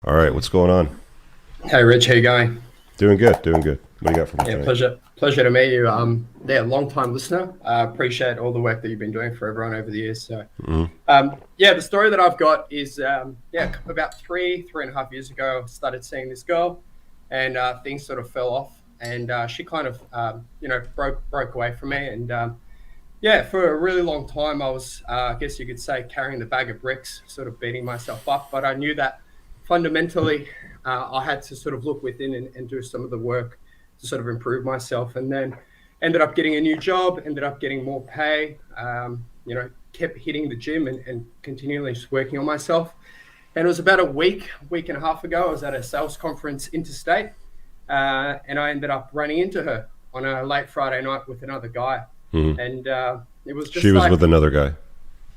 All right, what's going on? Hey Rich, how you going? Doing good, doing good. What do you got for me Yeah, tonight? pleasure to meet you. Yeah, long time listener. Appreciate all the work that you've been doing for everyone over the years. Hmm. Yeah, the story that I've got is yeah, about three and a half years ago, I started seeing this girl, and things sort of fell off, and she kind of broke away from me, and yeah, for a really long time, I was, I guess you could say, carrying the bag of bricks, sort of beating myself up. But I knew that fundamentally, I had to sort of look within and do some of the work to sort of improve myself. And then ended up getting a new job, ended up getting more pay, kept hitting the gym and continually just working on myself. And it was about a week and a half ago, I was at a sales conference interstate, and I ended up running into her on a late Friday night with another guy. Hmm. And it was She just was like, with another guy.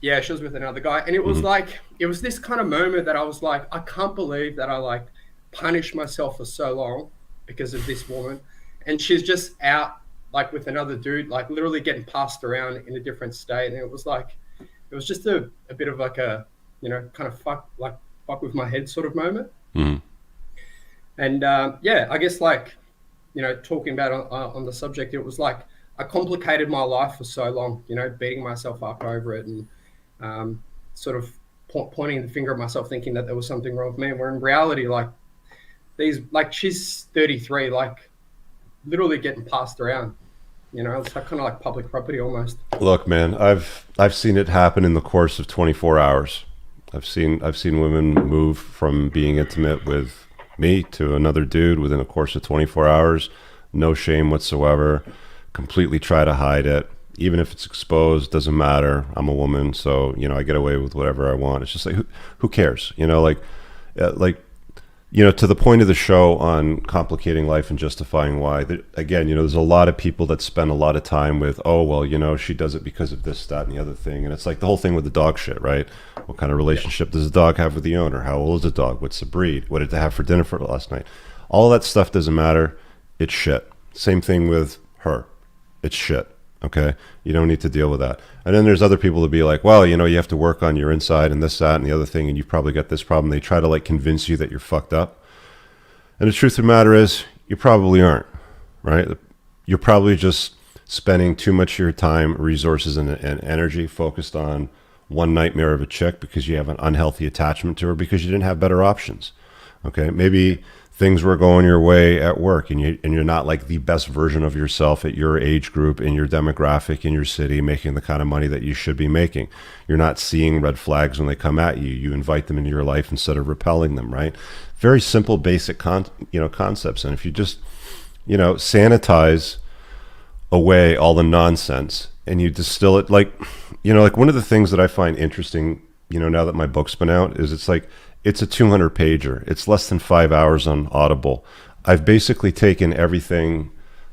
yeah, she was with another guy. And it was Hmm. like, it was this kind of moment that I was like, I can't believe that I like punished myself for so long because of this woman. And she's just out like with another dude, like literally getting passed around in a different state. And it was like, it was just a bit of like a, kind of fuck with my head sort of moment. Hmm. And yeah, I guess like, talking about on the subject, it was like I complicated my life for so long, beating myself up over it and sort of pointing the finger at myself, thinking that there was something wrong with me. Where in reality, like she's 33, like literally getting passed around. It's like kind of like public property almost. Look, man, I've seen it happen in the course of 24 hours. I've seen women move from being intimate with me to another dude within a course of 24 hours. No shame whatsoever. Completely try to hide it. Even if it's exposed, doesn't matter. I'm a woman, so I get away with whatever I want. It's just like who cares? Like to the point of the show on complicating life and justifying why. Again, there's a lot of people that spend a lot of time with, oh, well, she does it because of this, that, and the other thing. And it's like the whole thing with the dog shit, right? What kind of Yeah. relationship does the dog have with the owner? How old is the dog? What's the breed? What did they have for dinner for last night? All that stuff doesn't matter. It's shit. Same thing with her. It's shit. Okay. You don't need to deal with that. And then there's other people to be like, well, you have to work on your inside and this, that, and the other thing. And you've probably got this problem. They try to like convince you that you're fucked up. And the truth of the matter is, you probably aren't, right? You're probably just spending too much of your time, resources, and energy focused on one nightmare of a chick because you have an unhealthy attachment to her because you didn't have better options. Okay, maybe things were going your way at work and you're not like the best version of yourself at your age group, in your demographic, in your city, making the kind of money that you should be making. You're not seeing red flags when they come at you. You invite them into your life instead of repelling them, right? Very simple, basic concepts. And if you just sanitize away all the nonsense and you distill it, like one of the things that I find interesting, now that my book's been out, is it's a 200 pager. It's less than 5 hours on Audible. I've basically taken everything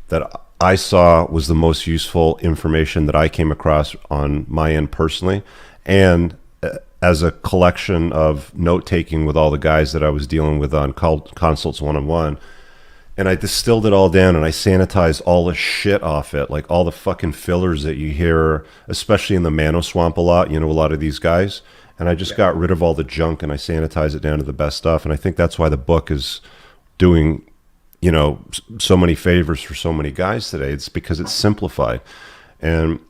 that I saw was the most useful information that I came across on my end personally, and as a collection of note taking with all the guys that I was dealing with on consults one-on-one. And I distilled it all down and I sanitized all the shit off it, like all the fucking fillers that you hear, especially in the Mano Swamp a lot, a lot of these guys. And I just Yeah. got rid of all the junk and I sanitized it down to the best stuff. And I think that's why the book is doing, so many favors for so many guys today. It's because it's simplified. And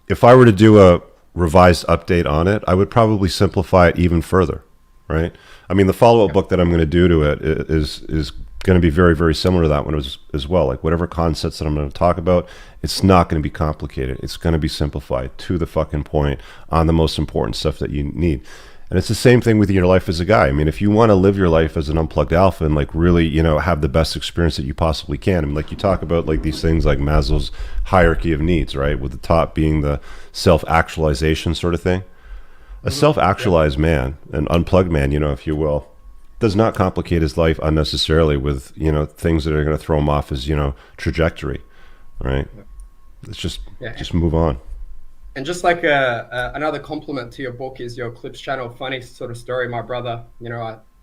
if I were to do a revised update on it, I would probably simplify it even further, right? I mean, the follow-up Yeah. book that I'm going to do to it is going to be very, very similar to that one as well. Like whatever concepts that I'm going to talk about, it's not going to be complicated. It's going to be simplified to the fucking point on the most important stuff that you need. And it's the same thing with your life as a guy. I mean, if you want to live your life as an unplugged alpha and like really, have the best experience that you possibly can, I mean, like you talk about like these things like Maslow's hierarchy of needs, right? With the top being the self-actualization sort of thing. A Yeah. self-actualized man, an unplugged man, if you will, does not complicate his life unnecessarily with things that are going to throw him off his trajectory, right? Let's just Yeah. just move on. And just like another compliment to your book is your Clips channel. Funny sort of story. My brother,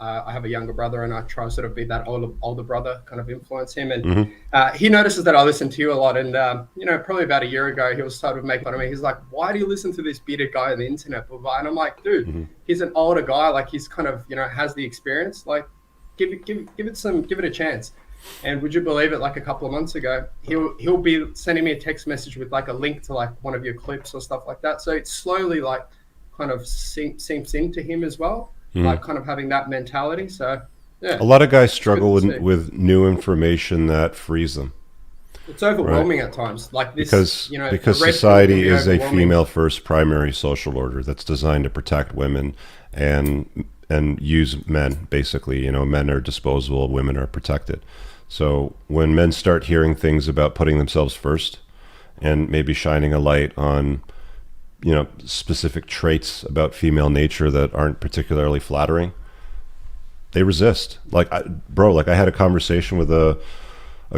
I have a younger brother, and I try to sort of be that older brother, kind of influence him. And Hmm. he notices that I listen to you a lot. And probably about a year ago, he was sort of making fun of me. He's like, "Why do you listen to this bearded guy on the internet?" And I'm like, "Dude, Hmm. he's an older guy. Like he's kind of has the experience. Like give it a chance. And would you believe it? Like a couple of months ago, he'll be sending me a text message with like a link to like one of your clips or stuff like that. So it's slowly like kind of sinks into him as well, like kind of having that mentality. So yeah, A lot of guys it's good struggle to see. with new information that frees them, It's right? overwhelming at times. Like this, Because you know, the because red pill can society be is a overwhelming. female first primary social order that's designed to protect women and use men basically. Men are disposable, women are protected. So when men start hearing things about putting themselves first and maybe shining a light on specific traits about female nature that aren't particularly flattering, they resist. Like I had a conversation with a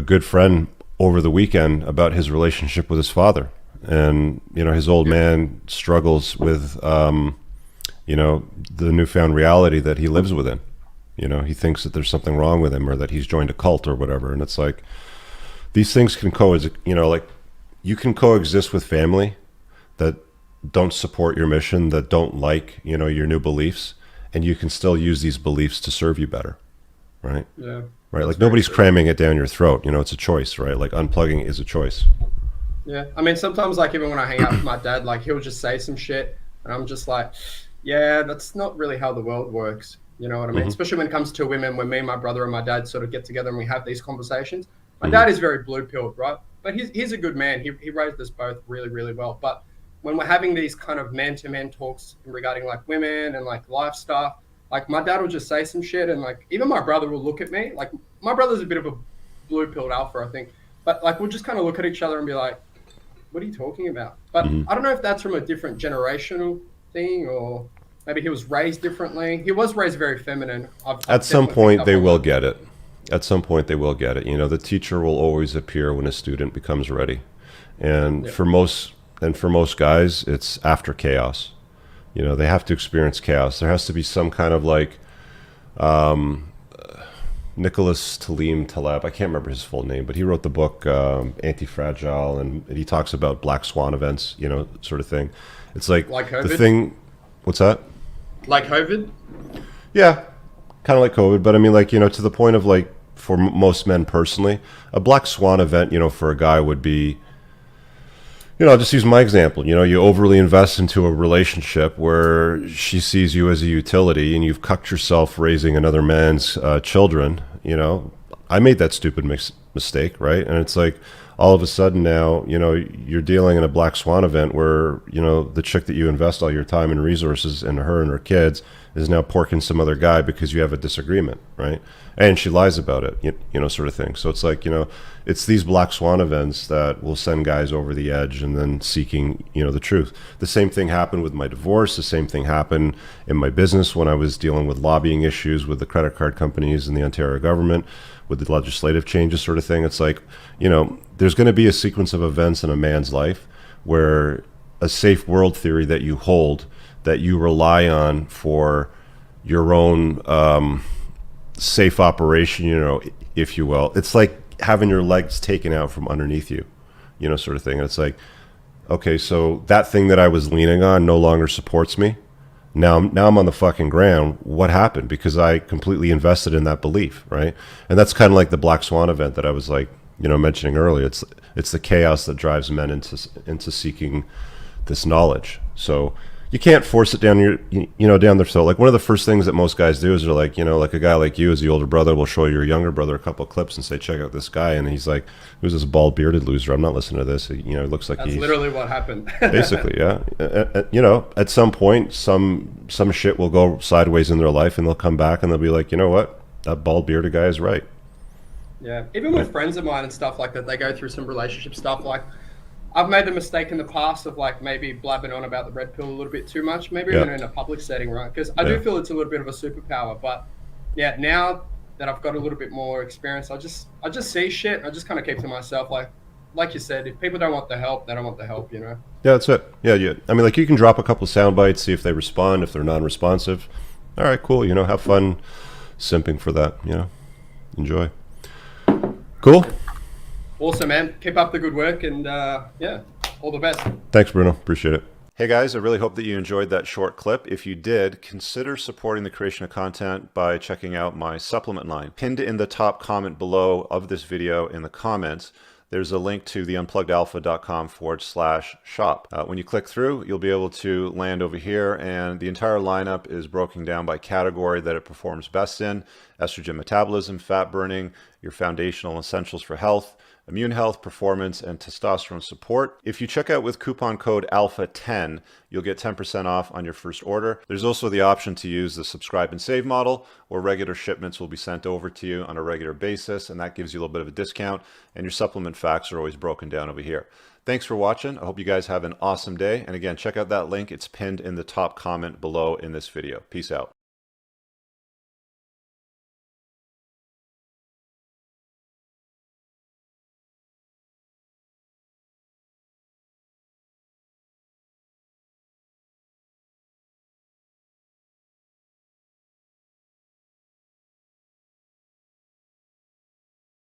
good friend over the weekend about his relationship with his father, and his old man struggles with the newfound reality that he lives within. He thinks that there's something wrong with him or that he's joined a cult or whatever, and it's like these things can coexist. Like you can coexist with family that don't support your mission, that don't like your new beliefs, and you can still use these beliefs to serve you better, right? Yeah, Right, that's like very nobody's true. cramming it down your throat. It's a choice, right? Like unplugging is a choice. Yeah, I mean, sometimes like even when I hang out with my dad, like he'll just say some shit, and I'm just like, yeah, that's not really how the world works. You know what I mean? Hmm. Especially when it comes to women, when me and my brother and my dad sort of get together and we have these conversations. My Hmm. dad is very blue pilled, right? But he's a good man. He raised us both really, really well. But when we're having these kind of man to man talks regarding like women and like life stuff, like my dad will just say some shit, and like even my brother will look at me. Like my brother's a bit of a blue pilled alpha, I think. But like we'll just kind of look at each other and be like, what are you talking about? But Hmm. I don't know if that's from a different generational thing, or maybe he was raised differently. He was raised very feminine. I've At some definitely picked point, up they on will that. get it. At some point, they will get it. The teacher will always appear when a student becomes ready, and Yeah. for most guys, it's after chaos. They have to experience chaos. There has to be some kind of like Nicholas Taleb. I can't remember his full name, but he wrote the book Anti-Fragile, and he talks about black swan events, sort of thing. It's like Like the COVID. thing. What's that? Like COVID. Yeah, kind of like COVID, but I mean, like to the point of like for most men personally, a black swan event, for a guy would be, I'll just use my example. You overly invest into a relationship where she sees you as a utility and you've cucked yourself raising another man's children. I made that stupid mistake, right? And it's like all of a sudden now, you're dealing in a black swan event where, the chick that you invest all your time and resources in her and her kids is now porking some other guy because you have a disagreement, right? And she lies about it, sort of thing. So it's like, it's these black swan events that will send guys over the edge and then seeking, the truth. The same thing happened with my divorce. The same thing happened in my business when I was dealing with lobbying issues with the credit card companies and the Ontario government with the legislative changes, sort of thing. It's like, there's going to be a sequence of events in a man's life where a safe world theory that you hold, that you rely on for your own safe operation, if you will. It's like having your legs taken out from underneath you, sort of thing. And it's like, okay, so that thing that I was leaning on no longer supports me. Now I'm on the fucking ground. What happened? Because I completely invested in that belief, right? And that's kind of like the black swan event that I was like, mentioning earlier. It's the chaos that drives men into seeking this knowledge. So you can't force it down down their throat. Like one of the first things that most guys do is they're like, like a guy like you as the older brother will show your younger brother a couple of clips and say, check out this guy. And he's like, who's this bald bearded loser? I'm not listening to this. It looks like That's he's literally what happened. basically, yeah. At some point, some shit will go sideways in their life and they'll come back and they'll be like, you know what? That bald bearded guy is right. Yeah, even Right. with friends of mine and stuff like that, they go through some relationship stuff. Like, I've made the mistake in the past of like maybe blabbing on about the red pill a little bit too much, maybe Yeah. even in a public setting, right? Because I Yeah. do feel it's a little bit of a superpower. But yeah, now that I've got a little bit more experience, I just see shit. I just kind of keep to myself. Like you said, if people don't want the help, they don't want the help. Yeah, that's it. Yeah, yeah. I mean, like you can drop a couple sound bites, see if they respond. If they're non-responsive, all right, cool. Have fun simping for that. Enjoy. Cool. Awesome, man. Keep up the good work, and yeah, all the best. Thanks, Bruno. Appreciate it. Hey guys, I really hope that you enjoyed that short clip. If you did, consider supporting the creation of content by checking out my supplement line. Pinned in the top comment below of this video in the comments, there's a link to the unpluggedalpha.com/shop. When you click through, you'll be able to land over here, and the entire lineup is broken down by category that it performs best in: estrogen metabolism, fat burning, your foundational essentials for health, immune health, performance, and testosterone support. If you check out with coupon code ALPHA10, you'll get 10% off on your first order. There's also the option to use the subscribe and save model, where regular shipments will be sent over to you on a regular basis, and that gives you a little bit of a discount, and your supplement facts are always broken down over here. Thanks for watching. I hope you guys have an awesome day. And again, check out that link. It's pinned in the top comment below in this video. Peace out.